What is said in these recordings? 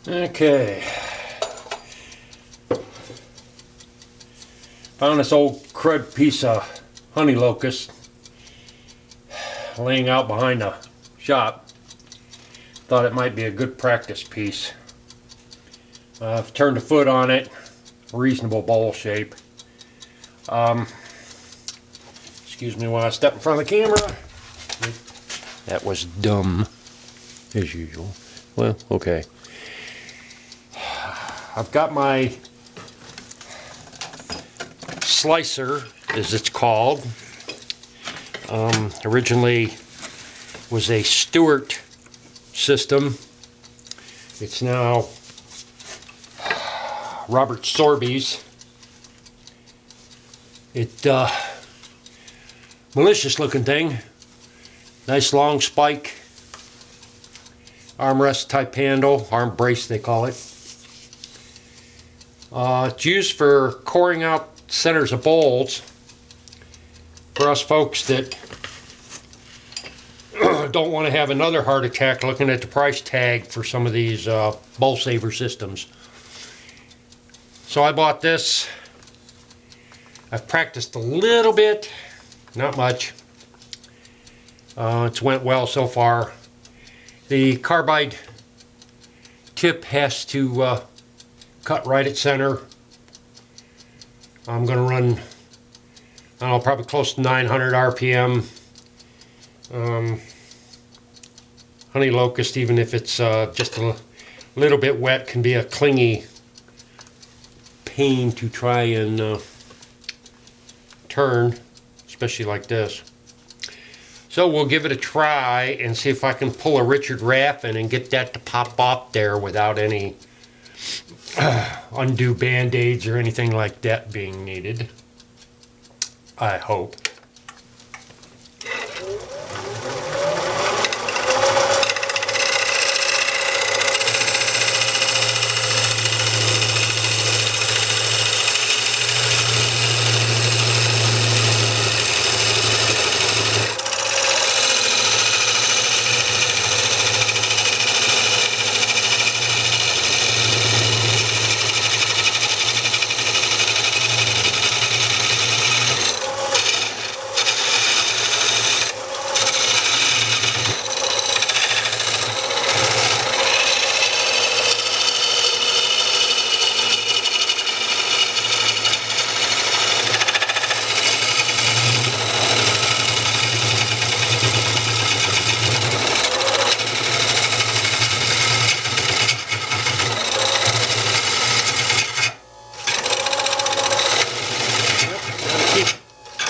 Okay. Found this old crud piece of honey locust laying out behind the shop. Thought it might be a good practice piece. I've turned a foot on it, reasonable bowl shape. Excuse me while I step in front of the camera. That was dumb, as usual. Well, okay. I've got my slicer, as it's called. Originally was a Stewart system. It's now Robert Sorby's. Malicious looking thing. Nice long spike. Armrest type handle. Arm brace they call it. It's used for coring out centers of bowls. For us folks that don't want to have another heart attack looking at the price tag for some of these bowl saver systems. So I bought this. I've practiced a little bit, not much. It's went well so far. The carbide tip has to cut right at center. I'm going to run, I don't know, probably close to 900 RPM. Honey locust, even if it's just a little bit wet, can be a clingy pain to try and turn, especially like this. So we'll give it a try and see if I can pull a Richard Raffin and get that to pop off there without any undue band-aids or anything like that being needed. I hope.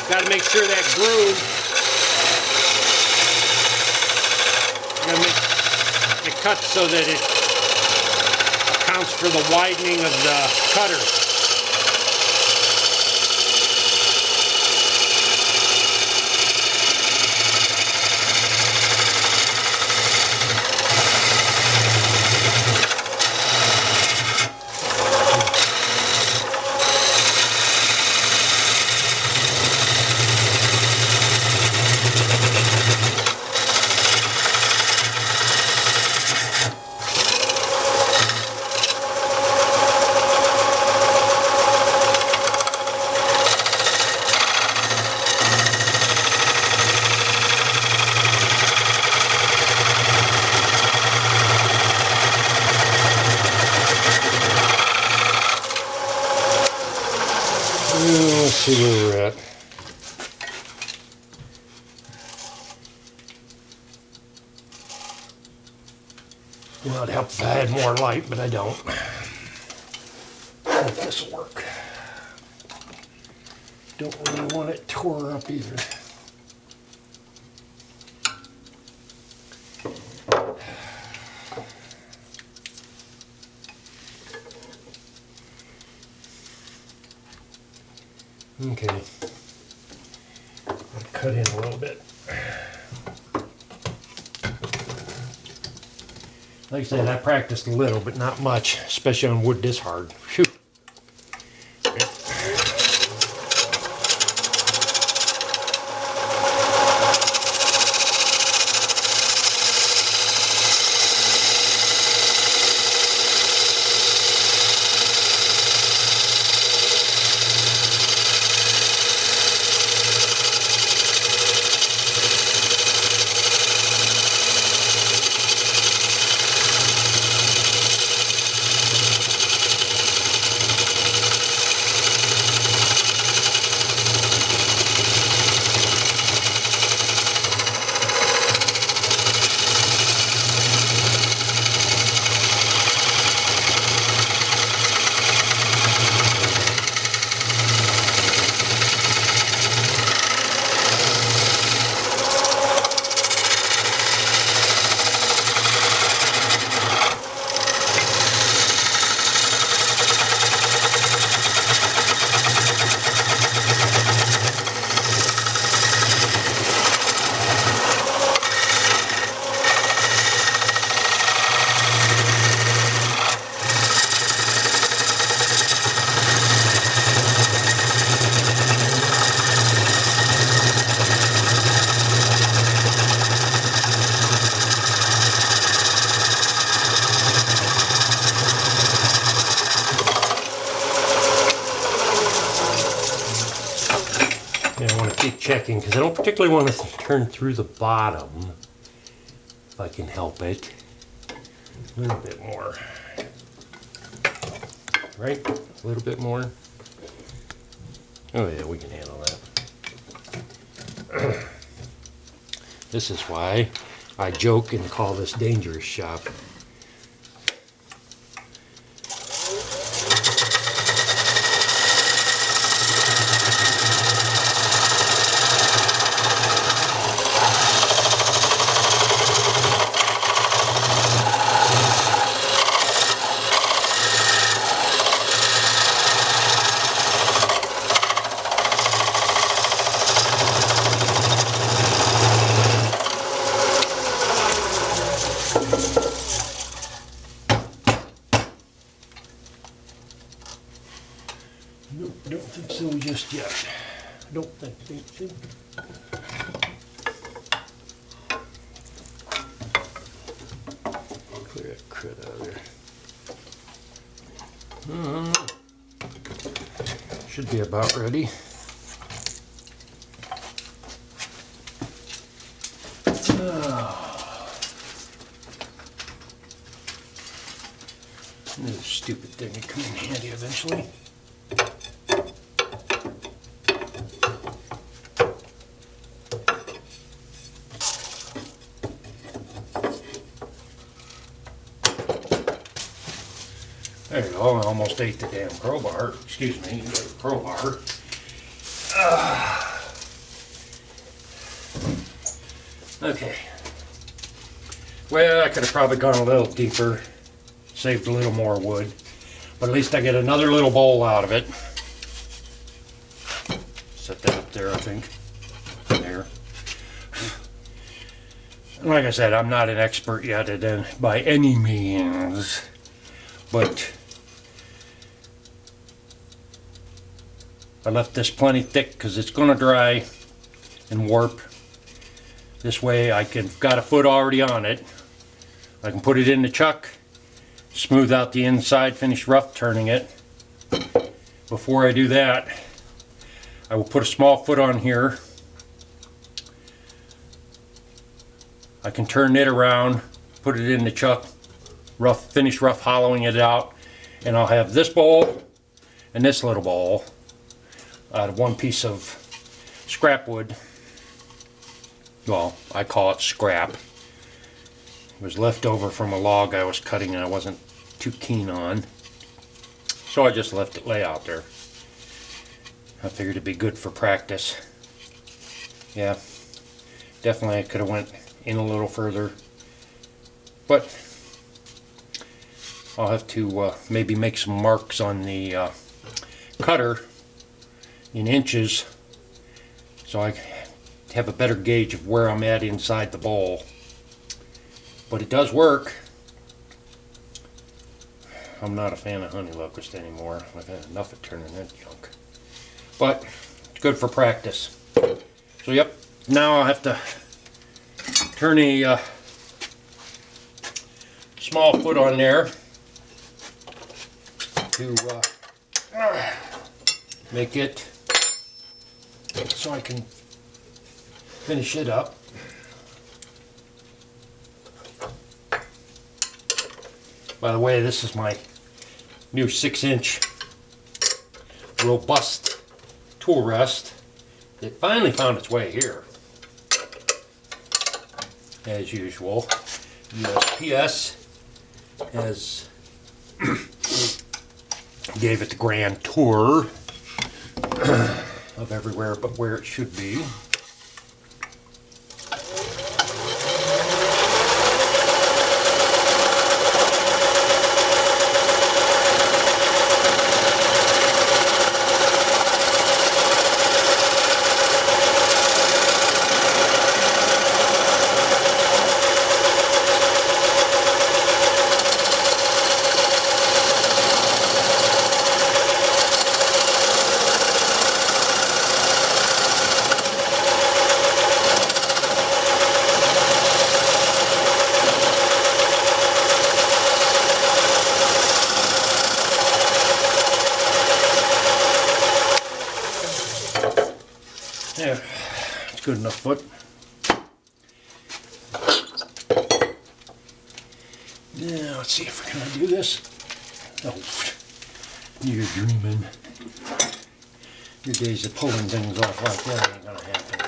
Got to make sure that groove, got to make it cut so that it accounts for the widening of the cutter. Let's see where we're at. Well, it'd help if I had more light, but I don't. Hope this will work. Don't really want it tore up either. Okay, I'll cut in a little bit. Like I said, I practiced a little, but not much, especially on wood this hard. Phew. keep checking because I don't particularly want to turn through the bottom, if I can help it. A little bit more. Right? A little bit more. Oh yeah, we can handle that. This is why I joke and call this dangerous shop. Nope, don't think so just yet. Don't think so. Clear that crud out of there. Should be about ready. Another stupid thing will come in handy eventually. There you go, I almost ate the damn crowbar. Excuse me, the crowbar. Okay. Well, I could have probably gone a little deeper, saved a little more wood, but at least I get another little bowl out of it. Set that up there, I think. There. And like I said, I'm not an expert yet by any means, but I left this plenty thick because it's going to dry and warp. This way I can got a foot already on it. I can put it in the chuck, smooth out the inside, finish rough turning it. Before I do that, I will put a small foot on here. I can turn it around, put it in the chuck, finish rough hollowing it out, and I'll have this bowl and this little bowl out of one piece of scrap wood. Well, I call it scrap. It was left over from a log I was cutting and I wasn't too keen on, so I just left it lay out there. I figured it'd be good for practice. Yeah, definitely I could have went in a little further, but I'll have to maybe make some marks on the cutter in inches so I have a better gauge of where I'm at inside the bowl. But it does work. I'm not a fan of honey locust anymore. I've had enough of turning that junk. But it's good for practice. So yep, now I'll have to turn a small foot on there to make it so I can finish it up. By the way, this is my new 6-inch robust tool rest. It finally found its way here. As usual, USPS has gave it the grand tour of everywhere but where it should be. good enough foot. Now let's see if I can do this. Oh, you're dreaming. Your days of pulling things off like that ain't gonna happen.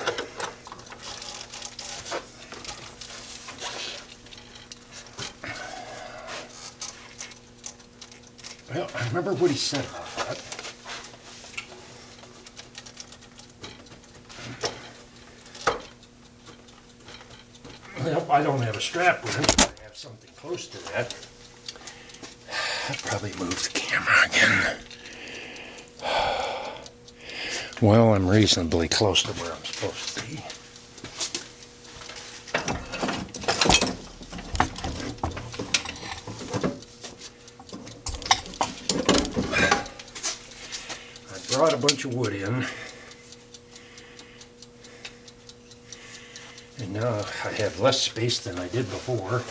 Well, I remember what he said about that. Well, I don't have a strap wrench, but I have something close to that. I'll probably move the camera again. Well, I'm reasonably close to where I'm supposed to be. I brought a bunch of wood in. And now I have less space than I did before.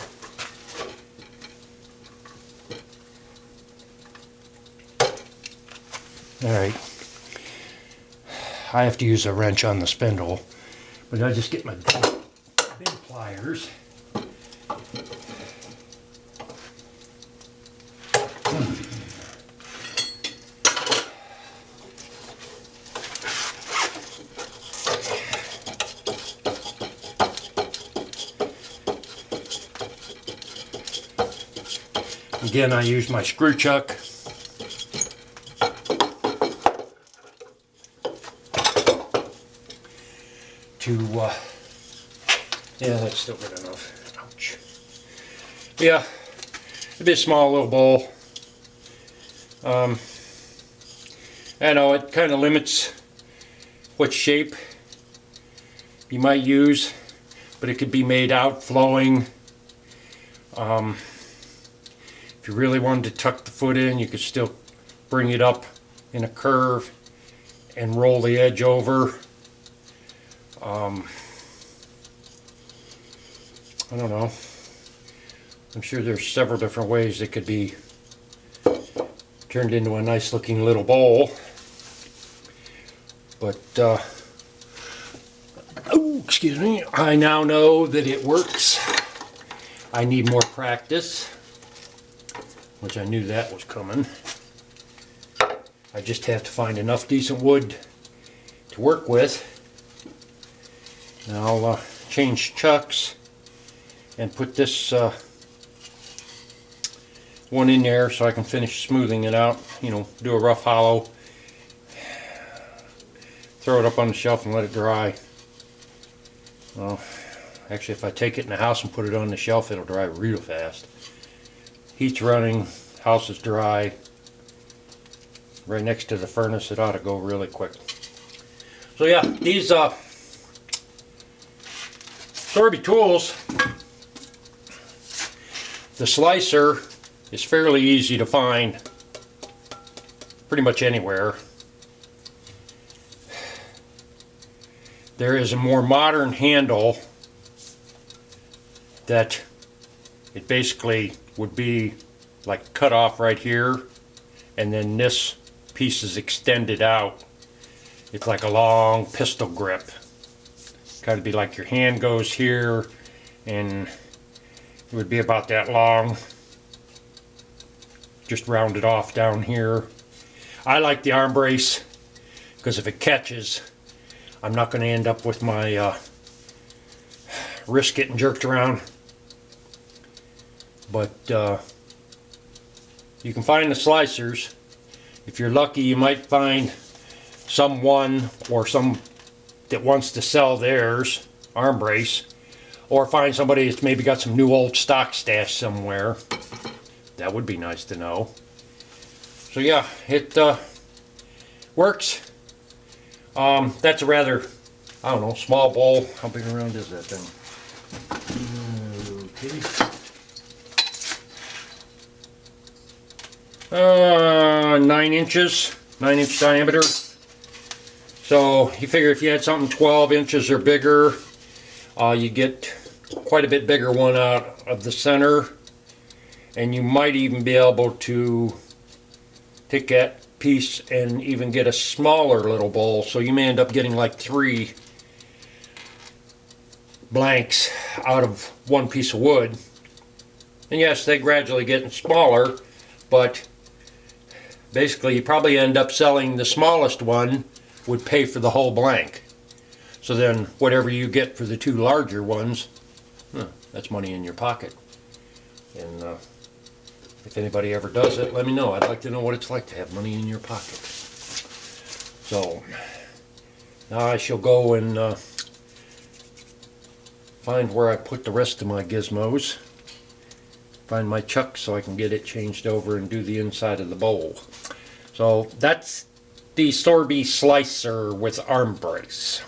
Alright. I have to use a wrench on the spindle, but I just get my big pliers. Again, I use my screw chuck. Yeah, that's still good enough. Ouch. Yeah, it'd be a small little bowl. I know it kind of limits what shape you might use, but it could be made outflowing. If you really wanted to tuck the foot in, you could still bring it up in a curve and roll the edge over. I don't know. I'm sure there's several different ways it could be turned into a nice looking little bowl. But, oh, excuse me, I now know that it works. I need more practice, which I knew that was coming. I just have to find enough decent wood to work with. Now I'll change chucks and put this one in there so I can finish smoothing it out, you know, do a rough hollow, throw it up on the shelf and let it dry. Well, actually if I take it in the house and put it on the shelf, it'll dry real fast. Heat's running, house is dry, right next to the furnace, it ought to go really quick. So yeah, these Sorby tools, the slicer is fairly easy to find pretty much anywhere. There is a more modern handle that it basically would be like cut off right here, and then this piece is extended out. It's like a long pistol grip. Kind of be like your hand goes here, and it would be about that long. Just round it off down here. I like the arm brace because if it catches, I'm not going to end up with my wrist getting jerked around. But you can find the slicers. If you're lucky, you might find someone or some that wants to sell theirs arm brace, or find somebody that's maybe got some new old stock stash somewhere. That would be nice to know. So yeah, it works. That's a rather, I don't know, small bowl. How big around is that thing? Okay. 9 inches, 9-inch diameter. So you figure if you had something 12 inches or bigger, you get quite a bit bigger one out of the center, and you might even be able to take that piece and even get a smaller little bowl. So you may end up getting like 3 blanks out of one piece of wood. And yes, they gradually getting smaller, but basically you probably end up selling the smallest one would pay for the whole blank. So then whatever you get for the two larger ones, that's money in your pocket. And if anybody ever does it, let me know. I'd like to know what it's like to have money in your pocket. So now I shall go and find where I put the rest of my gizmos. Find my chuck so I can get it changed over and do the inside of the bowl. So that's the Sorby Slicer with arm brace.